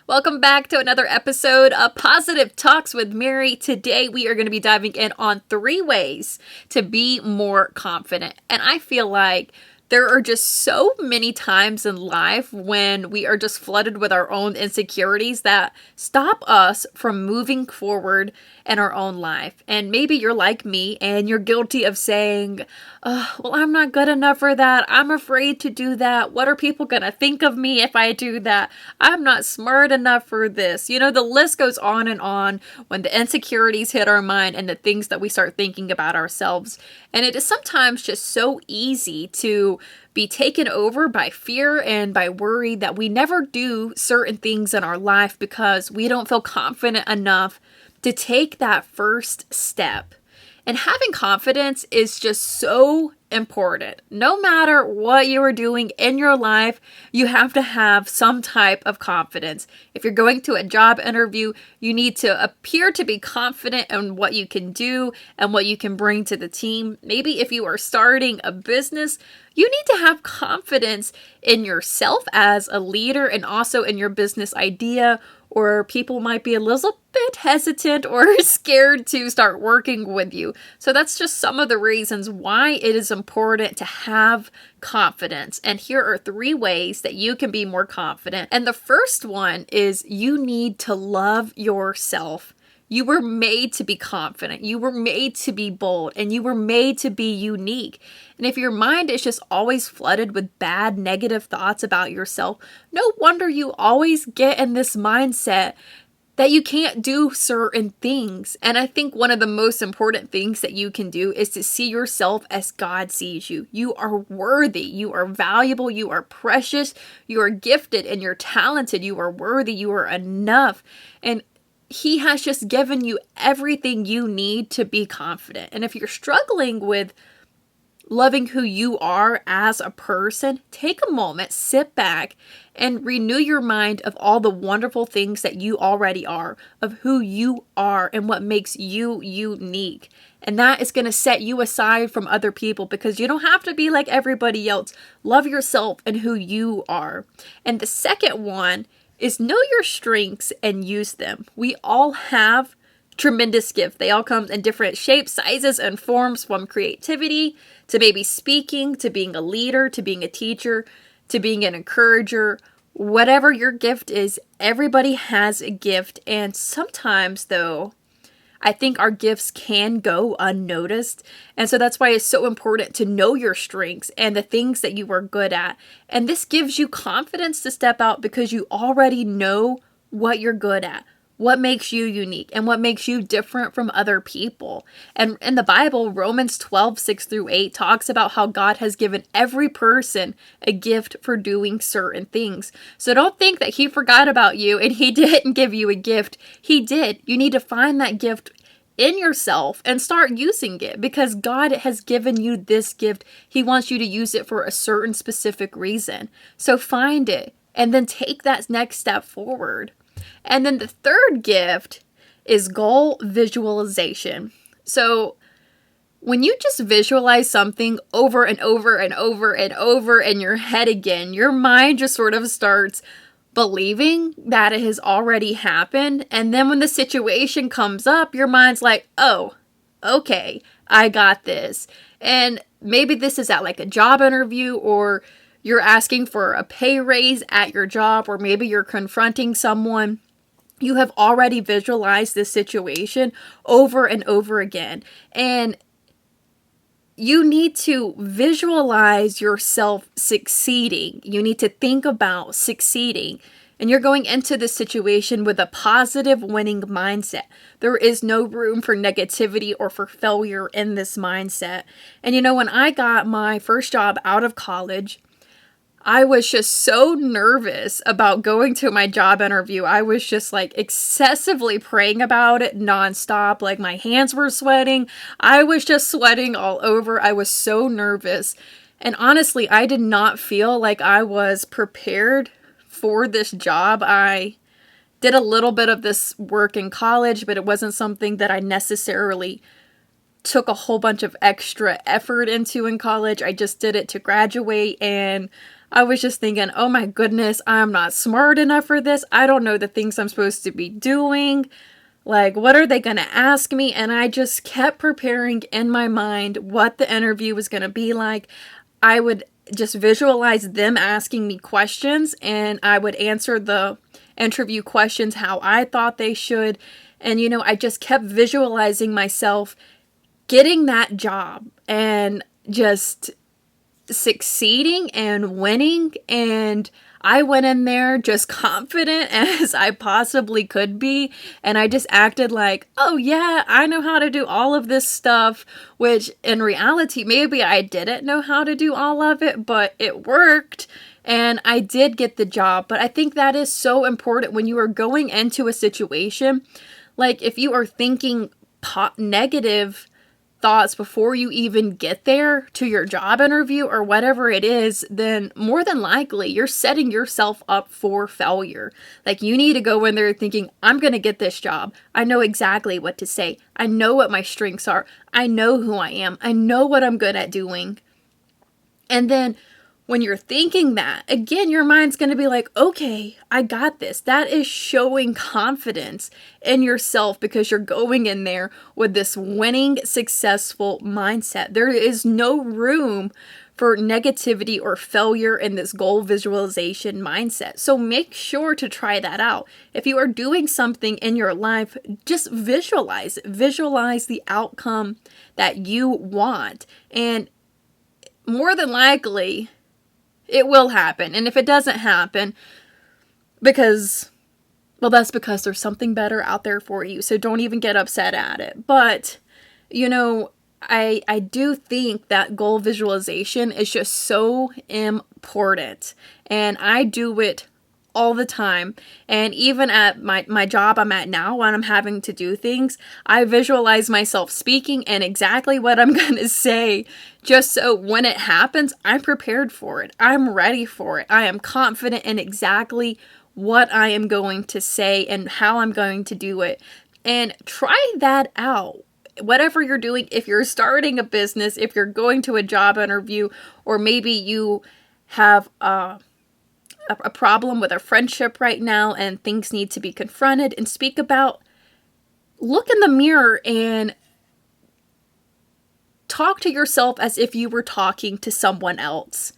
Welcome back to another episode of Positive Talks with Mary. Today we are going to be diving in on 3 ways to be more confident. And I feel like there are just so many times in life when we are just flooded with our own insecurities that stop us from moving forward in our own life. And maybe you're like me and you're guilty of saying, well, I'm not good enough for that. I'm afraid to do that. What are people going to think of me if I do that? I'm not smart enough for this. You know, the list goes on and on when the insecurities hit our mind and the things that we start thinking about ourselves. And it is sometimes just so easy to be taken over by fear and by worry that we never do certain things in our life because we don't feel confident enough to take that first step. And having confidence is just so important. No matter what you are doing in your life, you have to have some type of confidence. If you're going to a job interview, you need to appear to be confident in what you can do and what you can bring to the team. Maybe if you are starting a business, you need to have confidence in yourself as a leader and also in your business idea, or people might be a little bit hesitant or scared to start working with you. So that's just some of the reasons why it is important to have confidence. And here are 3 ways that you can be more confident. And the first one is you need to love yourself. You were made to be confident. You were made to be bold, and you were made to be unique. And if your mind is just always flooded with bad, negative thoughts about yourself, no wonder you always get in this mindset that you can't do certain things. And I think one of the most important things that you can do is to see yourself as God sees you. You are worthy. You are valuable. You are precious. You are gifted and you're talented. You are worthy. You are enough. And He has just given you everything you need to be confident. And if you're struggling with loving who you are as a person, take a moment, sit back, and renew your mind of all the wonderful things that you already are, of who you are and what makes you unique. And that is going to set you aside from other people because you don't have to be like everybody else. Love yourself and who you are. And the second one is know your strengths and use them. We all have tremendous gifts. They all come in different shapes, sizes, and forms, from creativity to maybe speaking, to being a leader, to being a teacher, to being an encourager. Whatever your gift is, everybody has a gift. And sometimes, though, I think our gifts can go unnoticed. And so that's why it's so important to know your strengths and the things that you are good at. And this gives you confidence to step out because you already know what you're good at, what makes you unique, and what makes you different from other people. And in the Bible, Romans 12:6-8 talks about how God has given every person a gift for doing certain things. So don't think that He forgot about you and He didn't give you a gift. He did. You need to find that gift in yourself and start using it because God has given you this gift. He wants you to use it for a certain specific reason. So find it and then take that next step forward. And then the third gift is goal visualization. So when you just visualize something over and over and over and over in your head again, your mind just sort of starts believing that it has already happened. And then when the situation comes up, your mind's like, oh, okay, I got this. And maybe this is at like a job interview, or you're asking for a pay raise at your job, or maybe you're confronting someone. You have already visualized this situation over and over again. And you need to visualize yourself succeeding. You need to think about succeeding. And you're going into this situation with a positive winning mindset. There is no room for negativity or for failure in this mindset. And you know, when I got my first job out of college, I was just so nervous about going to my job interview. I was just like excessively praying about it nonstop. Like my hands were sweating. I was just sweating all over. I was so nervous. And honestly, I did not feel like I was prepared for this job. I did a little bit of this work in college, but it wasn't something that I necessarily took a whole bunch of extra effort into in college. I just did it to graduate, and I was just thinking, oh my goodness, I'm not smart enough for this. I don't know the things I'm supposed to be doing. Like, what are they going to ask me? And I just kept preparing in my mind what the interview was going to be like. I would just visualize them asking me questions, and I would answer the interview questions how I thought they should. And, I just kept visualizing myself getting that job and just succeeding and winning. And I went in there just confident as I possibly could be, and I just acted like, oh yeah, I know how to do all of this stuff, which in reality, maybe I didn't know how to do all of it, but it worked, and I did get the job. But I think that is so important when you are going into a situation. Like, if you are thinking negative thoughts before you even get there to your job interview or whatever it is, then more than likely you're setting yourself up for failure. Like, you need to go in there thinking, I'm going to get this job. I know exactly what to say. I know what my strengths are. I know who I am. I know what I'm good at doing. And then when you're thinking that, again, your mind's going to be like, okay, I got this. That is showing confidence in yourself because you're going in there with this winning, successful mindset. There is no room for negativity or failure in this goal visualization mindset. So make sure to try that out. If you are doing something in your life, just visualize it. Visualize the outcome that you want. And more than likely, it will happen. And if it doesn't happen, that's because there's something better out there for you. So don't even get upset at it. But, I do think that goal visualization is just so important. And I do it all the time. And even at my job I'm at now, when I'm having to do things, I visualize myself speaking and exactly what I'm going to say, just so when it happens, I'm prepared for it. I'm ready for it. I am confident in exactly what I am going to say and how I'm going to do it. And try that out. Whatever you're doing, if you're starting a business, if you're going to a job interview, or maybe you have a problem with a friendship right now and things need to be confronted and speak about, look in the mirror and talk to yourself as if you were talking to someone else.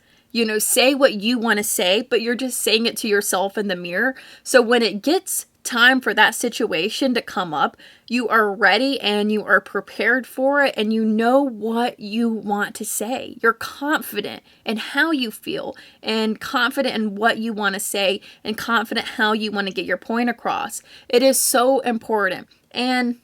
Say what you want to say, but you're just saying it to yourself in the mirror. So when it gets time for that situation to come up, you are ready and you are prepared for it, and you know what you want to say. You're confident in how you feel, and confident in what you want to say, and confident how you want to get your point across. It is so important. And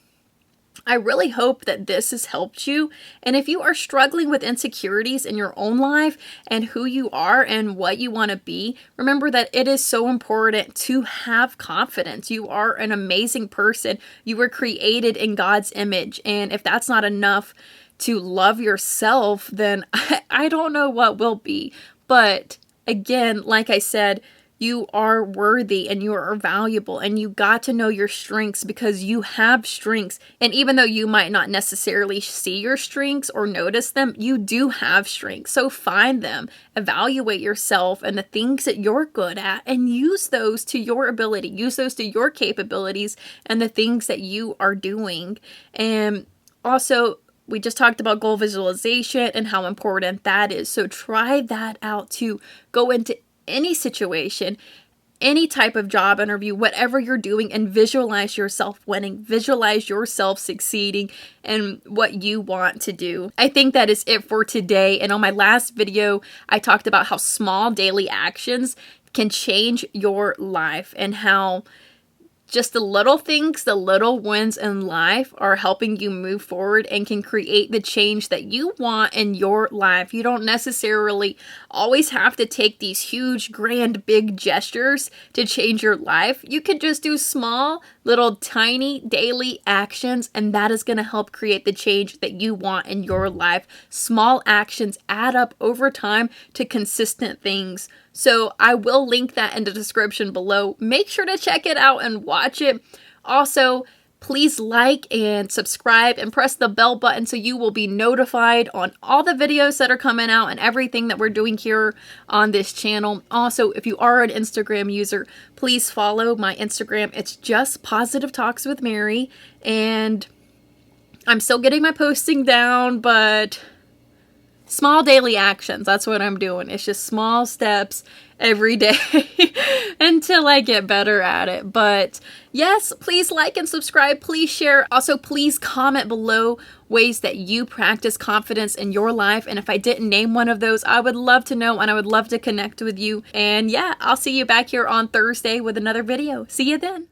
I really hope that this has helped you. And if you are struggling with insecurities in your own life and who you are and what you want to be, remember that it is so important to have confidence. You are an amazing person. You were created in God's image. And if that's not enough to love yourself, then I don't know what will be. But again, like I said, you are worthy and you are valuable, and you got to know your strengths because you have strengths. And even though you might not necessarily see your strengths or notice them, you do have strengths. So find them, evaluate yourself and the things that you're good at, and use those to your ability, use those to your capabilities and the things that you are doing. And also, we just talked about goal visualization and how important that is. So try that out to go into any situation, any type of job interview, whatever you're doing, and visualize yourself winning, visualize yourself succeeding and what you want to do. I think that is it for today. And on my last video, I talked about how small daily actions can change your life, and how just the little things, the little wins in life are helping you move forward and can create the change that you want in your life. You don't necessarily always have to take these huge, grand, big gestures to change your life. You can just do small, little, tiny daily actions, and that is going to help create the change that you want in your life. Small actions add up over time to consistent things. So I will link that in the description below. Make sure to check it out and watch it. Also, Please like and subscribe and press the bell button so you will be notified on all the videos that are coming out and everything that we're doing here on this channel. Also, if you are an Instagram user, please follow my Instagram. It's just Positive Talks with Mary. And I'm still getting my posting down, but small daily actions. That's what I'm doing. It's just small steps every day until I get better at it. But yes, please like and subscribe. Please share. Also, please comment below ways that you practice confidence in your life. And if I didn't name one of those, I would love to know and I would love to connect with you. And yeah, I'll see you back here on Thursday with another video. See you then.